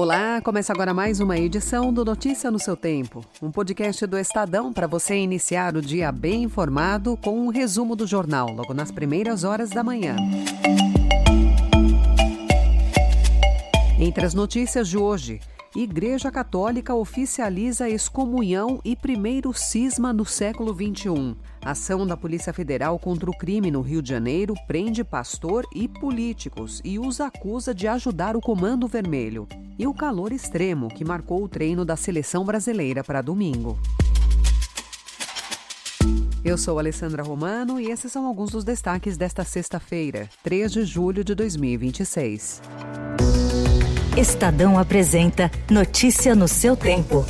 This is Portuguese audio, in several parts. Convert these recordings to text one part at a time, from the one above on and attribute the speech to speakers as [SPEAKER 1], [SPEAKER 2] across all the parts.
[SPEAKER 1] Olá, começa agora mais uma edição do Notícia no seu Tempo, um podcast do Estadão para você iniciar o dia bem informado com um resumo do jornal, logo nas primeiras horas da manhã. Entre as notícias de hoje, Igreja Católica oficializa excomunhão e primeiro cisma no século XXI. Ação da Polícia Federal contra o crime no Rio de Janeiro prende pastor e políticos e os acusa de ajudar o Comando Vermelho. E o calor extremo que marcou o treino da seleção brasileira para domingo. Eu sou Alessandra Romano e esses são alguns dos destaques desta sexta-feira, 3 de julho de 2026.
[SPEAKER 2] Estadão apresenta Notícia no seu tempo.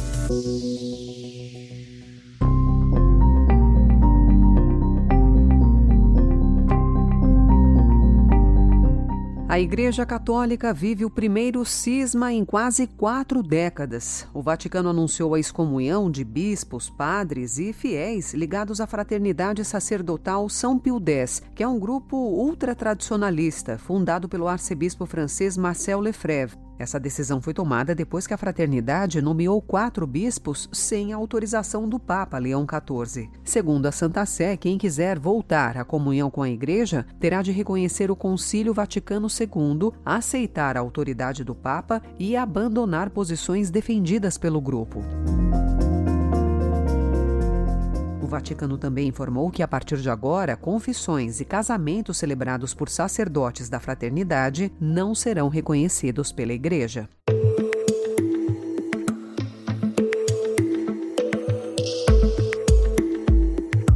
[SPEAKER 1] A Igreja Católica vive o primeiro cisma em quase 4 décadas. O Vaticano anunciou a excomunhão de bispos, padres e fiéis ligados à Fraternidade Sacerdotal São Pio X, que é um grupo ultratradicionalista fundado pelo arcebispo francês Marcel Lefebvre. Essa decisão foi tomada depois que a fraternidade nomeou 4 bispos sem a autorização do Papa Leão XIV. Segundo a Santa Sé, quem quiser voltar à comunhão com a Igreja terá de reconhecer o Concílio Vaticano II, aceitar a autoridade do Papa e abandonar posições defendidas pelo grupo. O Vaticano também informou que, a partir de agora, confissões e casamentos celebrados por sacerdotes da fraternidade não serão reconhecidos pela Igreja.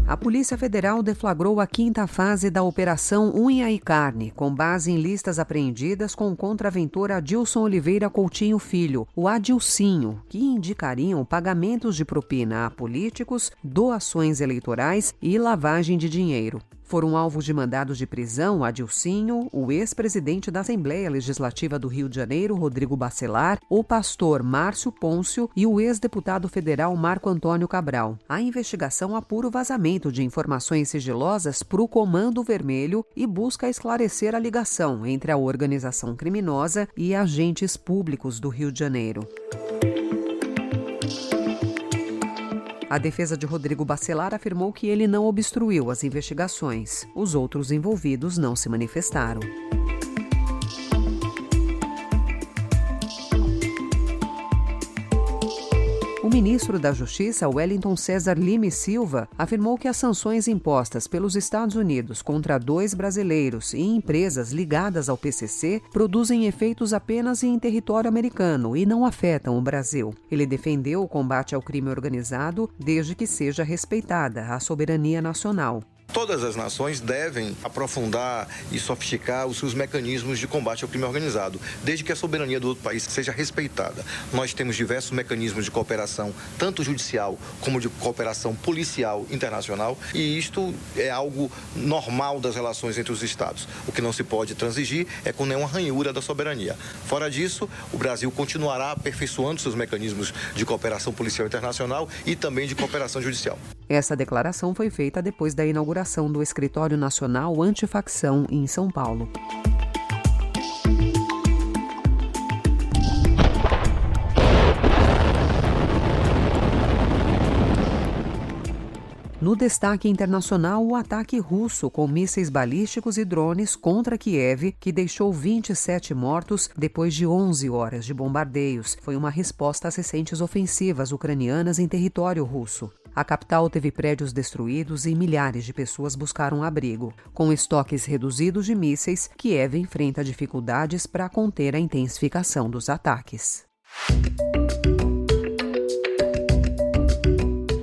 [SPEAKER 1] A Polícia Federal deflagrou a 5ª fase da Operação Unha e Carne, com base em listas apreendidas com o contraventor Adilson Oliveira Coutinho Filho, o Adilcinho, que indicariam pagamentos de propina a políticos, doações eleitorais e lavagem de dinheiro. Foram alvos de mandados de prisão Adilcinho, o ex-presidente da Assembleia Legislativa do Rio de Janeiro, Rodrigo Bacelar, o pastor Márcio Pôncio e o ex-deputado federal Marco Antônio Cabral. A investigação apura o vazamento de informações sigilosas para o Comando Vermelho e busca esclarecer a ligação entre a organização criminosa e agentes públicos do Rio de Janeiro. A defesa de Rodrigo Bacelar afirmou que ele não obstruiu as investigações. Os outros envolvidos não se manifestaram. O ministro da Justiça, Wellington César Lima e Silva, afirmou que as sanções impostas pelos Estados Unidos contra 2 brasileiros e empresas ligadas ao PCC produzem efeitos apenas em território americano e não afetam o Brasil. Ele defendeu o combate ao crime organizado desde que seja respeitada a soberania nacional.
[SPEAKER 3] Todas as nações devem aprofundar e sofisticar os seus mecanismos de combate ao crime organizado, desde que a soberania do outro país seja respeitada. Nós temos diversos mecanismos de cooperação, tanto judicial como de cooperação policial internacional, e isto é algo normal das relações entre os Estados. O que não se pode transigir é com nenhuma ranhura da soberania. Fora disso, o Brasil continuará aperfeiçoando seus mecanismos de cooperação policial internacional e também de cooperação judicial.
[SPEAKER 1] Essa declaração foi feita depois da inauguração do Escritório Nacional Antifacção em São Paulo. No destaque internacional, o ataque russo com mísseis balísticos e drones contra Kiev, que deixou 27 mortos depois de 11 horas de bombardeios, foi uma resposta às recentes ofensivas ucranianas em território russo. A capital teve prédios destruídos e milhares de pessoas buscaram abrigo. Com estoques reduzidos de mísseis, Kiev enfrenta dificuldades para conter a intensificação dos ataques.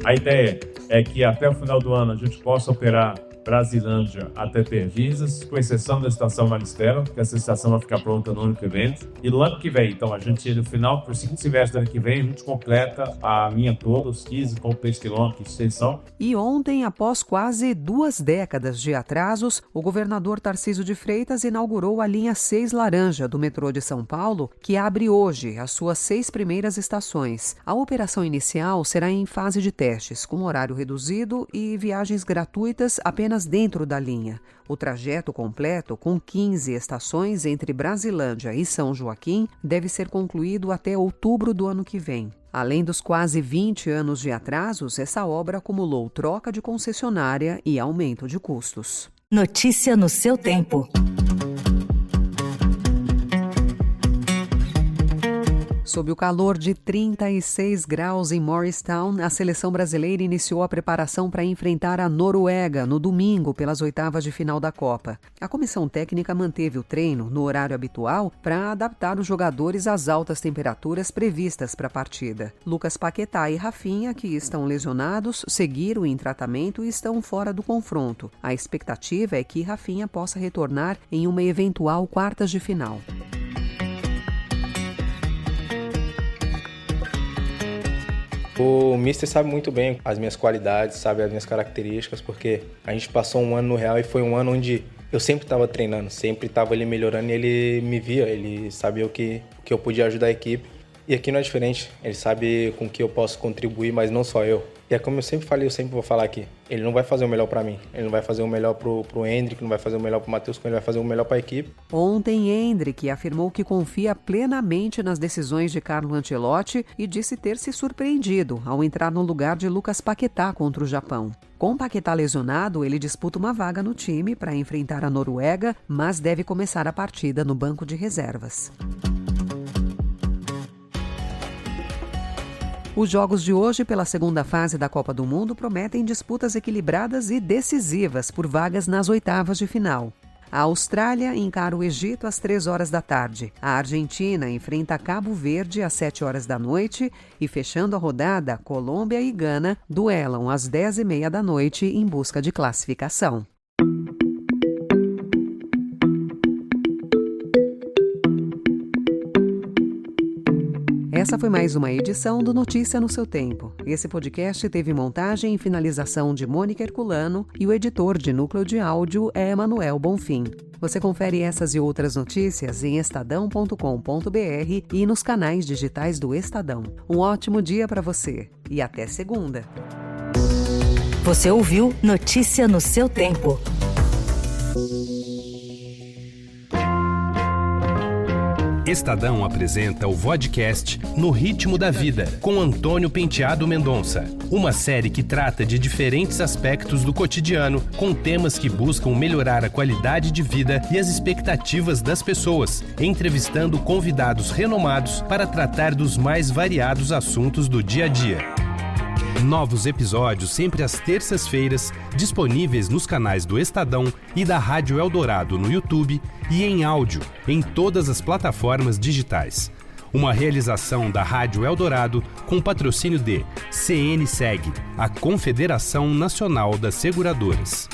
[SPEAKER 4] A ideia é que até o final do ano a gente possa operar Brasilândia até Pervisas, com exceção da estação Maristela, que essa estação vai ficar pronta no ano que vem. E no ano que vem, então, a gente, no final, por segundo semestre do ano que vem, a gente completa a linha toda, os 15,3 quilômetros de extensão.
[SPEAKER 1] E ontem, após quase 2 décadas de atrasos, o governador Tarcísio de Freitas inaugurou a linha 6 Laranja do metrô de São Paulo, que abre hoje as suas 6 primeiras estações. A operação inicial será em fase de testes, com horário reduzido e viagens gratuitas apenas apenas dentro da linha. O trajeto completo, com 15 estações entre Brasilândia e São Joaquim, deve ser concluído até outubro do ano que vem. Além dos quase 20 anos de atrasos, essa obra acumulou troca de concessionária e aumento de custos.
[SPEAKER 2] Notícia no seu tempo.
[SPEAKER 1] Sob o calor de 36 graus em Morristown, a seleção brasileira iniciou a preparação para enfrentar a Noruega no domingo pelas oitavas de final da Copa. A comissão técnica manteve o treino no horário habitual para adaptar os jogadores às altas temperaturas previstas para a partida. Lucas Paquetá e Rafinha, que estão lesionados, seguiram em tratamento e estão fora do confronto. A expectativa é que Rafinha possa retornar em uma eventual quartas de final.
[SPEAKER 5] O Mister sabe muito bem as minhas qualidades, sabe as minhas características, porque a gente passou um ano no Real e foi um ano onde eu sempre estava treinando, sempre estava ali melhorando e ele me via, ele sabia o que eu podia ajudar a equipe. E aqui não é diferente, ele sabe com que eu posso contribuir, mas não só eu. E é como eu sempre falei, eu sempre vou falar aqui, ele não vai fazer o melhor para mim, ele não vai fazer o melhor pro Endrick, não vai fazer o melhor pro Matheus, ele vai fazer o melhor para a equipe.
[SPEAKER 1] Ontem, Endrick afirmou que confia plenamente nas decisões de Carlo Ancelotti e disse ter se surpreendido ao entrar no lugar de Lucas Paquetá contra o Japão. Com Paquetá lesionado, ele disputa uma vaga no time para enfrentar a Noruega, mas deve começar a partida no banco de reservas. Os jogos de hoje pela segunda fase da Copa do Mundo prometem disputas equilibradas e decisivas por vagas nas oitavas de final. A Austrália encara o Egito às 3 horas da tarde. A Argentina enfrenta Cabo Verde às 7 horas da noite e, fechando a rodada, Colômbia e Gana duelam às 10h30 da noite em busca de classificação. Essa foi mais uma edição do Notícia no seu tempo. Esse podcast teve montagem e finalização de Mônica Herculano e o editor de núcleo de áudio é Emanuel Bonfim. Você confere essas e outras notícias em estadão.com.br e nos canais digitais do Estadão. Um ótimo dia para você e até segunda.
[SPEAKER 2] Você ouviu Notícia no seu tempo.
[SPEAKER 6] Estadão apresenta o podcast No Ritmo da Vida, com Antônio Penteado Mendonça. Uma série que trata de diferentes aspectos do cotidiano, com temas que buscam melhorar a qualidade de vida e as expectativas das pessoas, entrevistando convidados renomados para tratar dos mais variados assuntos do dia a dia. Novos episódios sempre às terças-feiras, disponíveis nos canais do Estadão e da Rádio Eldorado no YouTube e em áudio em todas as plataformas digitais. Uma realização da Rádio Eldorado com patrocínio de CNSEG, a Confederação Nacional das Seguradoras.